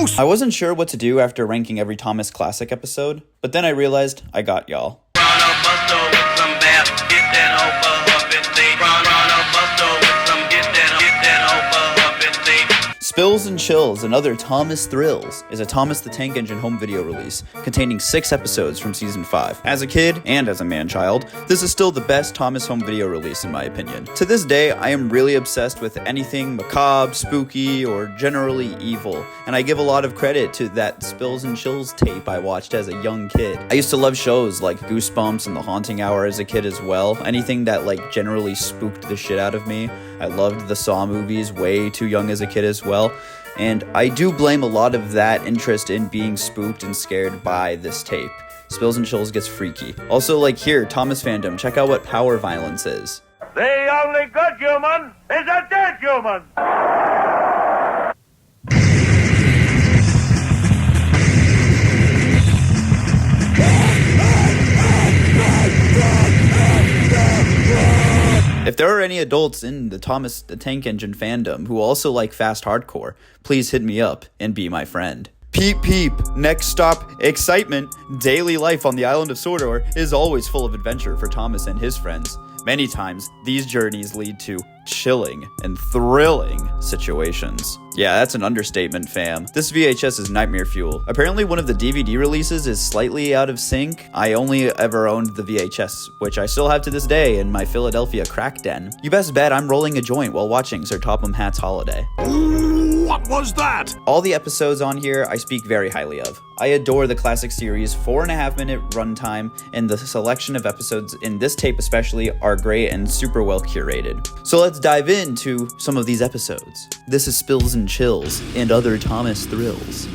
gross! I wasn't sure what to do after ranking every Thomas Classic episode, but then I realized I got y'all. Spills and Chills and Other Thomas Thrills is a Thomas the Tank Engine home video release containing 6 episodes from season 5. As a kid and as a man-child, this is still the best Thomas home video release in my opinion. To this day, I am really obsessed with anything macabre, spooky, or generally evil, and I give a lot of credit to that Spills and Chills tape I watched as a young kid. I used to love shows like Goosebumps and The Haunting Hour as a kid as well, anything that generally spooked the shit out of me. I loved the Saw movies way too young as a kid as well. And I do blame a lot of that interest in being spooked and scared by this tape. Spills and Chills gets freaky. Also, here, Thomas fandom, check out what power violence is. The only good human is a dead human! If there are any adults in the Thomas the Tank Engine fandom who also like fast hardcore, please hit me up and be my friend. Peep peep, next stop, excitement. Daily life on the island of Sodor is always full of adventure for Thomas and his friends. Many times, these journeys lead to chilling and thrilling situations. Yeah, that's an understatement, fam. This VHS is nightmare fuel. Apparently one of the DVD releases is slightly out of sync. I only ever owned the VHS, which I still have to this day in my Philadelphia crack den. You best bet I'm rolling a joint while watching Sir Topham Hatt's Holiday. What was that? All the episodes on here I speak very highly of. I adore the classic series' 4.5-minute runtime, and the selection of episodes in this tape especially are great and super well curated. So let's dive into some of these episodes. This is Spills and Chills and Other Thomas Thrills.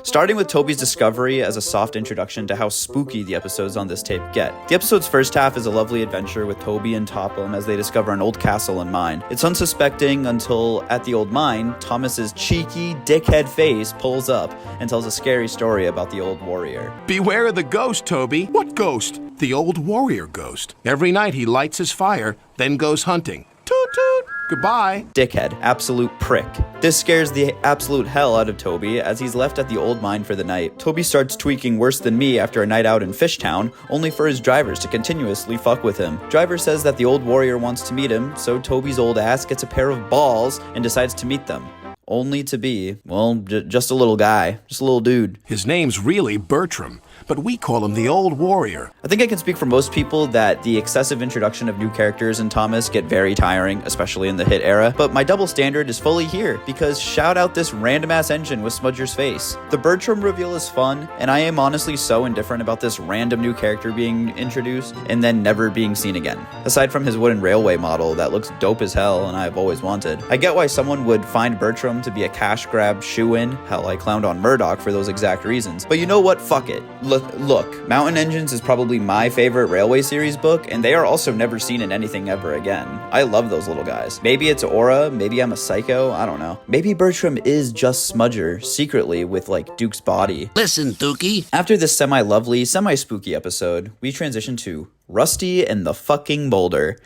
Starting with Toby's discovery as a soft introduction to how spooky the episodes on this tape get. The episode's first half is a lovely adventure with Toby and Topham as they discover an old castle and mine. It's unsuspecting until, at the old mine, Thomas's cheeky, dickhead face pulls up and tells a scary story about the old warrior. Beware of the ghost, Toby. What ghost? The old warrior ghost. Every night he lights his fire, then goes hunting. Toot toot! Goodbye. Dickhead. Absolute prick. This scares the absolute hell out of Toby as he's left at the old mine for the night. Toby starts tweaking worse than me after a night out in Fishtown, only for his drivers to continuously fuck with him. Driver says that the old warrior wants to meet him, so Toby's old ass gets a pair of balls and decides to meet them. Only to be, well, just a little guy. Just a little dude. His name's really Bertram, but we call him the Old Warrior. I think I can speak for most people that the excessive introduction of new characters in Thomas get very tiring, especially in the hit era, but my double standard is fully here, because shout out this random-ass engine with Smudger's face. The Bertram reveal is fun, and I am honestly so indifferent about this random new character being introduced and then never being seen again. Aside from his wooden railway model that looks dope as hell and I've always wanted. I get why someone would find Bertram to be a cash grab shoo-in. Hell, I clowned on Murdoch for those exact reasons. But you know what? Fuck it. Look, Mountain Engines is probably my favorite Railway series book, and they are also never seen in anything ever again. I love those little guys. Maybe it's aura, maybe I'm a psycho, I don't know. Maybe Bertram is just Smudger, secretly with Duke's body. Listen, Dookie. After this semi-lovely, semi-spooky episode, we transition to Rusty and the fucking Boulder.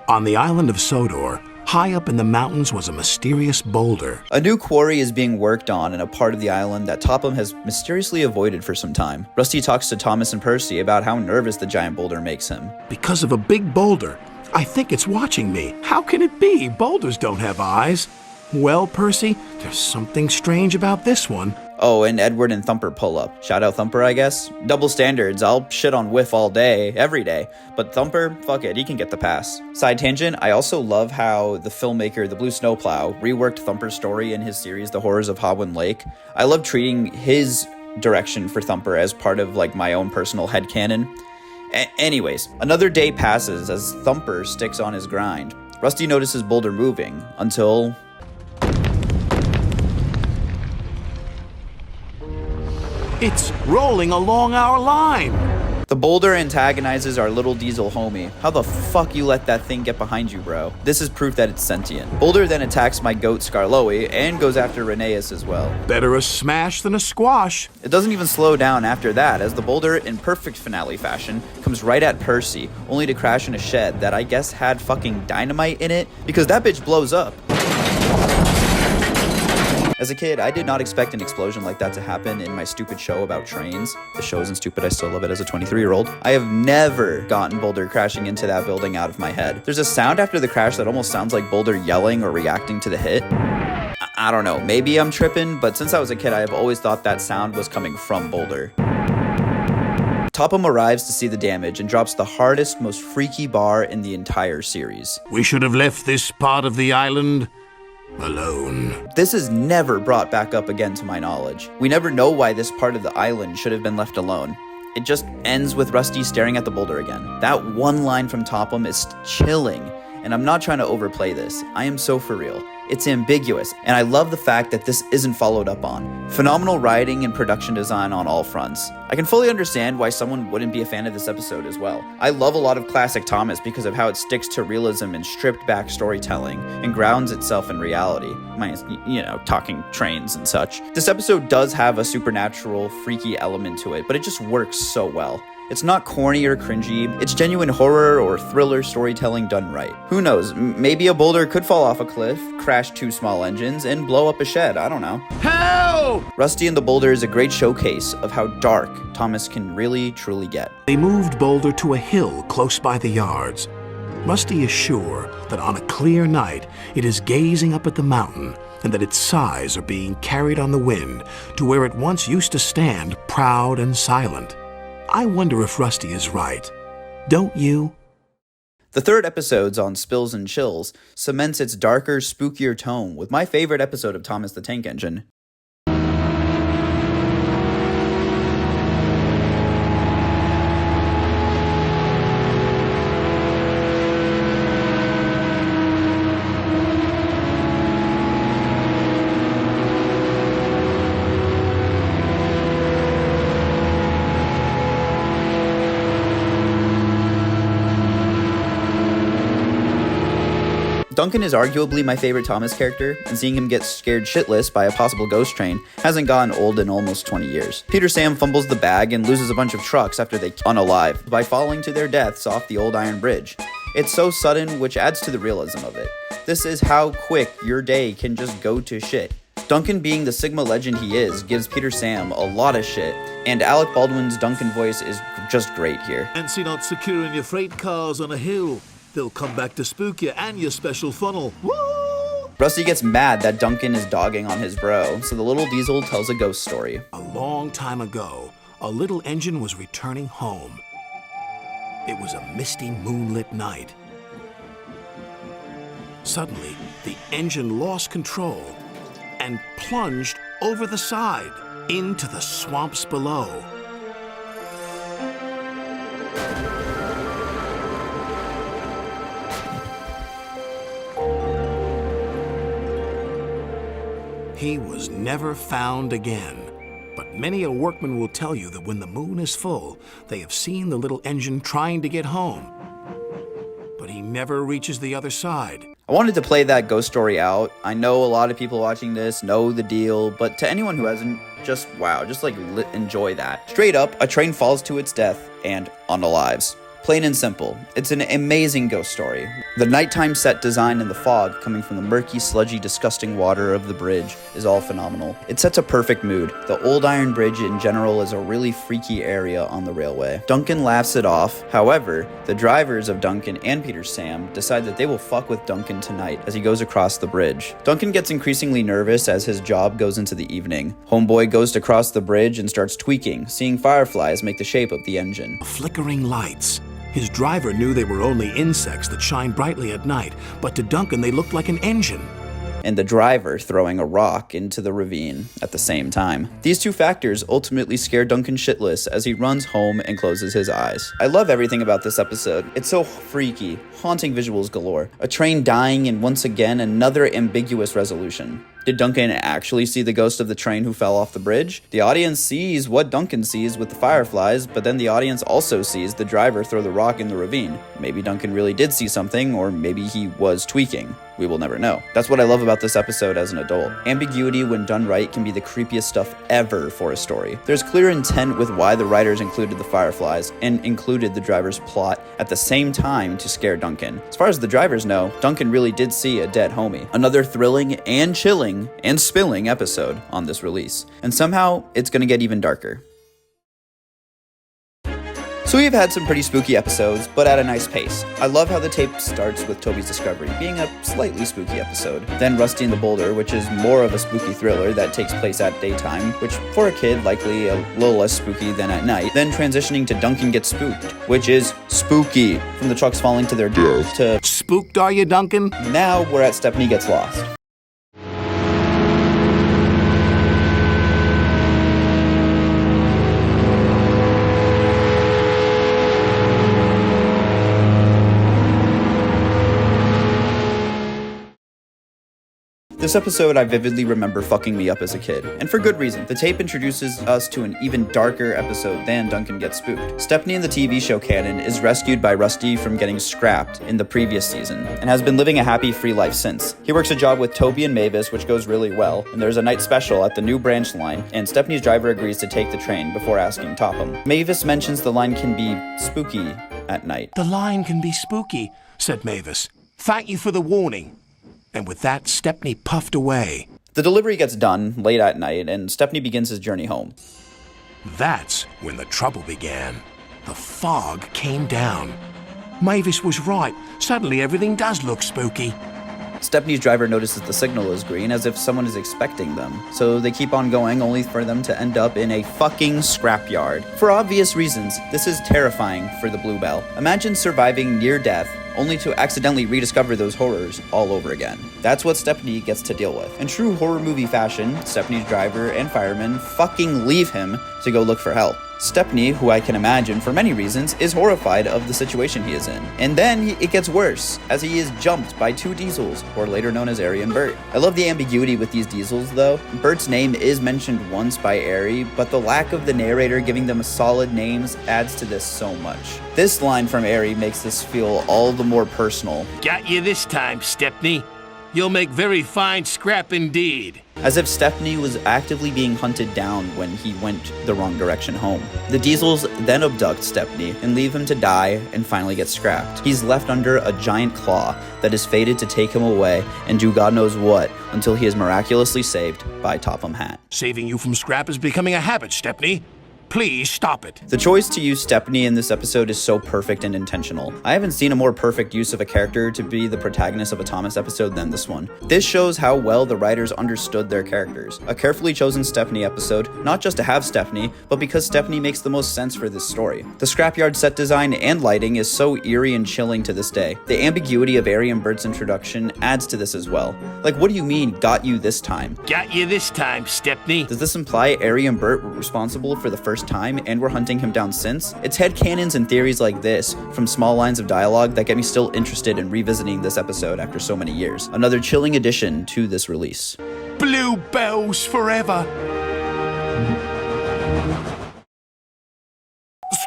On the island of Sodor, high up in the mountains was a mysterious boulder. A new quarry is being worked on in a part of the island that Topham has mysteriously avoided for some time. Rusty talks to Thomas and Percy about how nervous the giant boulder makes him. Because of a big boulder. I think it's watching me. How can it be? Boulders don't have eyes. Well, Percy, there's something strange about this one. Oh, and Edward and Thumper pull up. Shout out Thumper, I guess. Double standards. I'll shit on Whiff all day, every day. But Thumper, fuck it, he can get the pass. Side tangent, I also love how the filmmaker, The Blue Snowplow, reworked Thumper's story in his series, The Horrors of Hobwin Lake. I love treating his direction for Thumper as part of like my own personal headcanon. Anyways, another day passes as Thumper sticks on his grind. Rusty notices Boulder moving until... It's rolling along our line. The boulder antagonizes our little diesel homie. How the fuck you let that thing get behind you, bro? This is proof that it's sentient. Boulder then attacks my goat Skarloey and goes after Rheneas as well. Better a smash than a squash. It doesn't even slow down after that, as the boulder, in perfect finale fashion, comes right at Percy, only to crash in a shed that I guess had fucking dynamite in it, because that bitch blows up. As a kid, I did not expect an explosion like that to happen in my stupid show about trains. The show isn't stupid, I still love it as a 23-year-old. I have never gotten Boulder crashing into that building out of my head. There's a sound after the crash that almost sounds like Boulder yelling or reacting to the hit. I don't know, maybe I'm tripping, but since I was a kid, I have always thought that sound was coming from Boulder. Topham arrives to see the damage and drops the hardest, most freaky bar in the entire series. We should have left this part of the island alone. This is never brought back up again to my knowledge. We never know why this part of the island should have been left alone. It just ends with Rusty staring at the boulder again. That one line from Topham is chilling, and I'm not trying to overplay this. I am so for real. It's ambiguous, and I love the fact that this isn't followed up on. Phenomenal writing and production design on all fronts. I can fully understand why someone wouldn't be a fan of this episode as well. I love a lot of classic Thomas because of how it sticks to realism and stripped back storytelling and grounds itself in reality. Minus, talking trains and such. This episode does have a supernatural, freaky element to it, but it just works so well. It's not corny or cringy, it's genuine horror or thriller storytelling done right. Who knows, maybe a boulder could fall off a cliff, crash 2 small engines, and blow up a shed, I don't know. Help! Rusty and the Boulder is a great showcase of how dark Thomas can really, truly get. They moved Boulder to a hill close by the yards. Rusty is sure that on a clear night it is gazing up at the mountain and that its sighs are being carried on the wind to where it once used to stand proud and silent. I wonder if Rusty is right. Don't you? The third episodes on Spills and Chills cements its darker, spookier tone with my favorite episode of Thomas the Tank Engine. Duncan is arguably my favorite Thomas character, and seeing him get scared shitless by a possible ghost train hasn't gotten old in almost 20 years. Peter Sam fumbles the bag and loses a bunch of trucks after they unalive by falling to their deaths off the old iron bridge. It's so sudden, which adds to the realism of it. This is how quick your day can just go to shit. Duncan, being the Sigma legend he is, gives Peter Sam a lot of shit, and Alec Baldwin's Duncan voice is just great here. Fancy not securing your freight cars on a hill. They'll come back to spook you and your special funnel. Woo! Rusty gets mad that Duncan is dogging on his bro, so the little diesel tells a ghost story. A long time ago, a little engine was returning home. It was a misty, moonlit night. Suddenly, the engine lost control and plunged over the side into the swamps below. He was never found again. But many a workman will tell you that when the moon is full, they have seen the little engine trying to get home. But he never reaches the other side. I wanted to play that ghost story out. I know a lot of people watching this know the deal, but to anyone who hasn't, just wow, just enjoy that. Straight up, a train falls to its death and unalives. Plain and simple, it's an amazing ghost story. The nighttime set design and the fog coming from the murky, sludgy, disgusting water of the bridge is all phenomenal. It sets a perfect mood. The old iron bridge in general is a really freaky area on the railway. Duncan laughs it off. However, the drivers of Duncan and Peter Sam decide that they will fuck with Duncan tonight as he goes across the bridge. Duncan gets increasingly nervous as his job goes into the evening. Homeboy goes to cross the bridge and starts tweaking, seeing fireflies make the shape of the engine. Flickering lights. His driver knew they were only insects that shine brightly at night, but to Duncan they looked like an engine. And the driver throwing a rock into the ravine at the same time. These two factors ultimately scare Duncan shitless as he runs home and closes his eyes. I love everything about this episode. It's so freaky, haunting visuals galore. A train dying and once again another ambiguous resolution. Did Duncan actually see the ghost of the train who fell off the bridge? The audience sees what Duncan sees with the fireflies, but then the audience also sees the driver throw the rock in the ravine. Maybe Duncan really did see something, or maybe he was tweaking. We will never know. That's what I love about this episode as an adult. Ambiguity, when done right, can be the creepiest stuff ever for a story. There's clear intent with why the writers included the fireflies and included the driver's plot at the same time to scare Duncan. As far as the drivers know, Duncan really did see a dead homie. Another thrilling and chilling and spilling episode on this release. And somehow, it's gonna get even darker. So we've had some pretty spooky episodes, but at a nice pace. I love how the tape starts with Toby's discovery being a slightly spooky episode, then Rusty and the Boulder, which is more of a spooky thriller that takes place at daytime, which for a kid likely a little less spooky than at night, then transitioning to Duncan Gets Spooked, which is spooky, from the trucks falling to their death to Spooked are you, Duncan? now we're at Stephanie Gets Lost. This episode I vividly remember fucking me up as a kid, and for good reason. The tape introduces us to an even darker episode than Duncan Gets Spooked. Stephanie in the TV show canon is rescued by Rusty from getting scrapped in the previous season, and has been living a happy, free life since. He works a job with Toby and Mavis, which goes really well, and there's a night special at the new branch line, and Stephanie's driver agrees to take the train before asking Topham. Mavis mentions the line can be spooky at night. The line can be spooky, said Mavis. Thank you for the warning. And with that, Stepney puffed away. The delivery gets done late at night, and Stephanie begins his journey home. That's when the trouble began. The fog came down. Mavis was right. Suddenly everything does look spooky. Stephanie's driver notices the signal is green, as if someone is expecting them. So they keep on going, only for them to end up in a fucking scrapyard. For obvious reasons, this is terrifying for the Bluebell. Imagine surviving near death, only to accidentally rediscover those horrors all over again. That's what Stephanie gets to deal with. In true horror movie fashion, Stephanie's driver and fireman fucking leave him to go look for help. Stephanie, who I can imagine for many reasons, is horrified of the situation he is in. And then it gets worse, as he is jumped by two diesels, or later known as Ari and Bert. I love the ambiguity with these diesels though. Bert's name is mentioned once by Ari, but the lack of the narrator giving them solid names adds to this so much. This line from Ari makes this feel all the more personal. Got you this time, Stepney. You'll make very fine scrap indeed. As if Stephanie was actively being hunted down when he went the wrong direction home. The diesels then abduct Stephanie and leave him to die and finally get scrapped. He's left under a giant claw that is fated to take him away and do God knows what until he is miraculously saved by Topham Hatt. Saving you from scrap is becoming a habit, Stepney. Please stop it. The choice to use Stephanie in this episode is so perfect and intentional. I haven't seen a more perfect use of a character to be the protagonist of a Thomas episode than this one. This shows how well the writers understood their characters. A carefully chosen Stephanie episode, not just to have Stephanie, but because Stephanie makes the most sense for this story. The scrapyard set design and lighting is so eerie and chilling to this day. The ambiguity of Ari and Bert's introduction adds to this as well. Like, what do you mean, got you this time? Got you this time, Stepney. Does this imply Ari and Bert were responsible for the first time and were hunting him down since? It's headcanons and theories like this from small lines of dialogue that get me still interested in revisiting this episode after so many years. Another chilling addition to this release. Bluebells forever.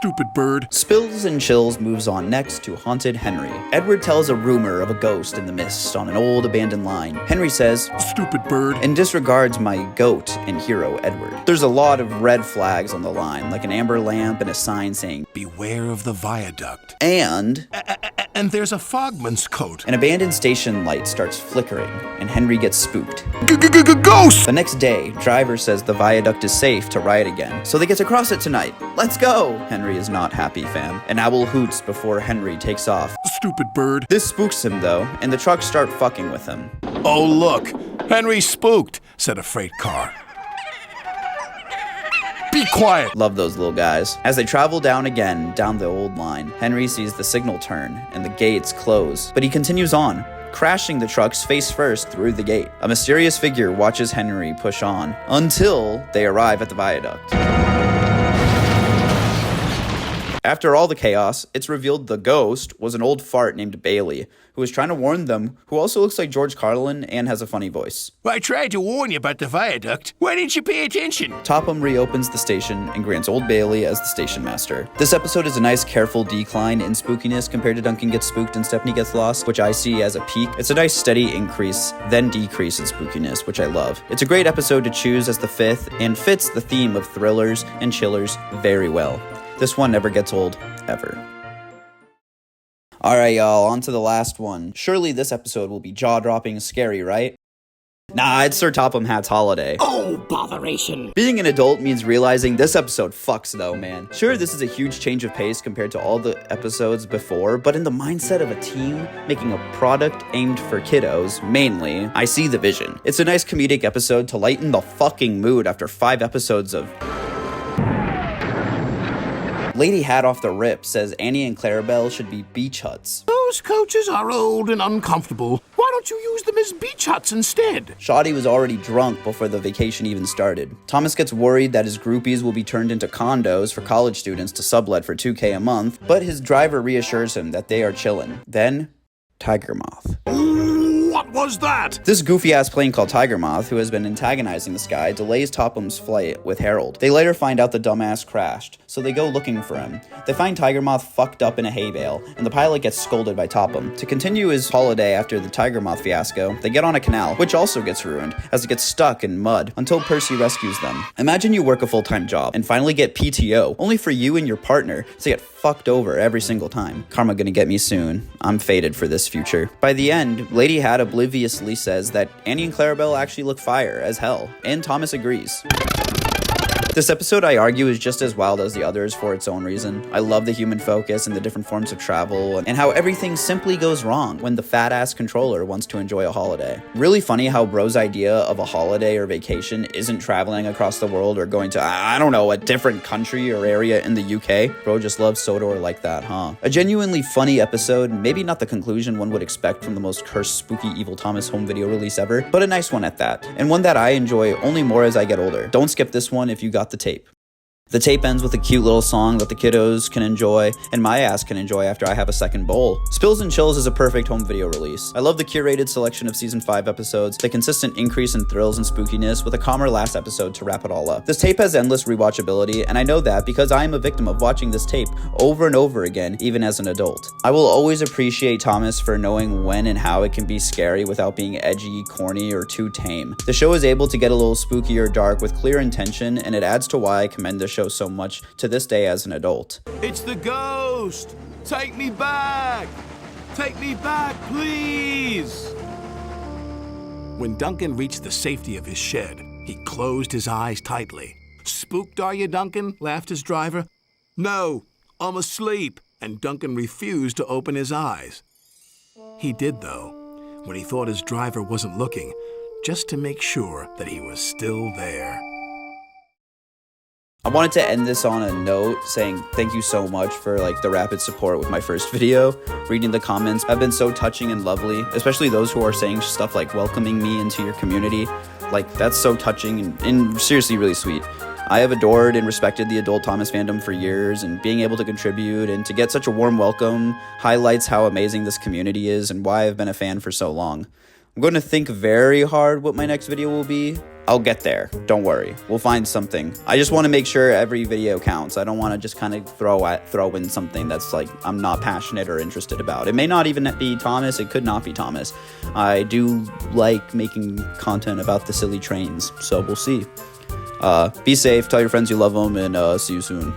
Stupid bird. Spills and Chills moves on next to Haunted Henry. Edward tells a rumor of a ghost in the mist on an old abandoned line. Henry says, Stupid bird. and disregards my goat and hero Edward. There's a lot of red flags on the line, like an amber lamp and a sign saying, Beware of the viaduct. and And there's a fogman's coat. an abandoned station light starts flickering, and Henry gets spooked. Ghost! The next day, driver says the viaduct is safe to ride again, so they get to cross it tonight. Let's go! Henry is not happy, fam. An owl hoots before Henry takes off. Stupid bird. This spooks him, though, and the trucks start fucking with him. Oh, look. Henry's spooked, said a freight car. Be quiet. Love those little guys. As they travel down the old line, Henry sees the signal turn and the gates close, but he continues on, crashing the trucks face first through the gate. A mysterious figure watches Henry push on until they arrive at the viaduct. After all the chaos, it's revealed the ghost was an old fart named Bailey, who was trying to warn them, who also looks like George Carlin and has a funny voice. I tried to warn you about the viaduct. Why didn't you pay attention? Topham reopens the station and grants Old Bailey as the station master. This episode is a nice careful decline in spookiness compared to Duncan Gets Spooked and Stephanie Gets Lost, which I see as a peak. It's a nice steady increase, then decrease in spookiness, which I love. It's a great episode to choose as the fifth and fits the theme of thrillers and chillers very well. This one never gets old, ever. Alright, y'all, on to the last one. Surely this episode will be jaw-dropping scary, right? Nah, it's Sir Topham Hatt's holiday. Oh, botheration. Being an adult means realizing this episode fucks though, man. Sure, this is a huge change of pace compared to all the episodes before, but in the mindset of a team making a product aimed for kiddos, mainly, I see the vision. It's a nice comedic episode to lighten the fucking mood after 5 episodes of... Lady Hat off the rip says Annie and Clarabelle should be beach huts. Those coaches are old and uncomfortable. Why don't you use them as beach huts instead? Shoddy was already drunk before the vacation even started. Thomas gets worried that his groupies will be turned into condos for college students to sublet for $2K a month, but his driver reassures him that they are chillin'. Then, Tiger Moth. What was that? This goofy-ass plane called Tiger Moth, who has been antagonizing this guy, delays Topham's flight with Harold. They later find out the dumbass crashed, so they go looking for him. They find Tiger Moth fucked up in a hay bale, and the pilot gets scolded by Topham. To continue his holiday after the Tiger Moth fiasco, they get on a canal, which also gets ruined, as it gets stuck in mud, until Percy rescues them. Imagine you work a full-time job, and finally get PTO, only for you and your partner to get fucked over every single time. Karma gonna get me soon. I'm fated for this future. By the end, Lady Hat obliviously says that Annie and Clarabelle actually look fire as hell, and Thomas agrees. This episode, I argue, is just as wild as the others for its own reason. I love the human focus and the different forms of travel, and how everything simply goes wrong when the fat-ass controller wants to enjoy a holiday. Really funny how Bro's idea of a holiday or vacation isn't traveling across the world or going to, I don't know, a different country or area in the UK. Bro just loves Sodor like that, huh? A genuinely funny episode, maybe not the conclusion one would expect from the most cursed, spooky, evil Thomas home video release ever, but a nice one at that, and one that I enjoy only more as I get older. Don't skip this one if you got the tape. The tape ends with a cute little song that the kiddos can enjoy, and my ass can enjoy after I have a second bowl. Spills and Chills is a perfect home video release. I love the curated selection of season 5 episodes, the consistent increase in thrills and spookiness, with a calmer last episode to wrap it all up. This tape has endless rewatchability, and I know that because I am a victim of watching this tape over and over again, even as an adult. I will always appreciate Thomas for knowing when and how it can be scary without being edgy, corny, or too tame. The show is able to get a little spooky or dark with clear intention, and it adds to why I commend the show so much to this day as an adult. It's the ghost! Take me back! Take me back, please! When Duncan reached the safety of his shed, he closed his eyes tightly. Spooked, are you, Duncan? Laughed his driver. No, I'm asleep. And Duncan refused to open his eyes. He did, though, when he thought his driver wasn't looking, just to make sure that he was still there. I wanted to end this on a note saying thank you so much for the rapid support with my first video. Reading the comments have been so touching and lovely, especially those who are saying stuff like welcoming me into your community. That's so touching and seriously really sweet. I have adored and respected the adult Thomas fandom for years, and being able to contribute and to get such a warm welcome highlights how amazing this community is and why I've been a fan for so long. I'm going to think very hard what my next video will be. I'll get there. Don't worry. We'll find something. I just want to make sure every video counts. I don't want to just kind of throw in something that's like I'm not passionate or interested about. It may not even be Thomas. It could not be Thomas. I do like making content about the silly trains, so we'll see. Be safe. Tell your friends you love them, and see you soon.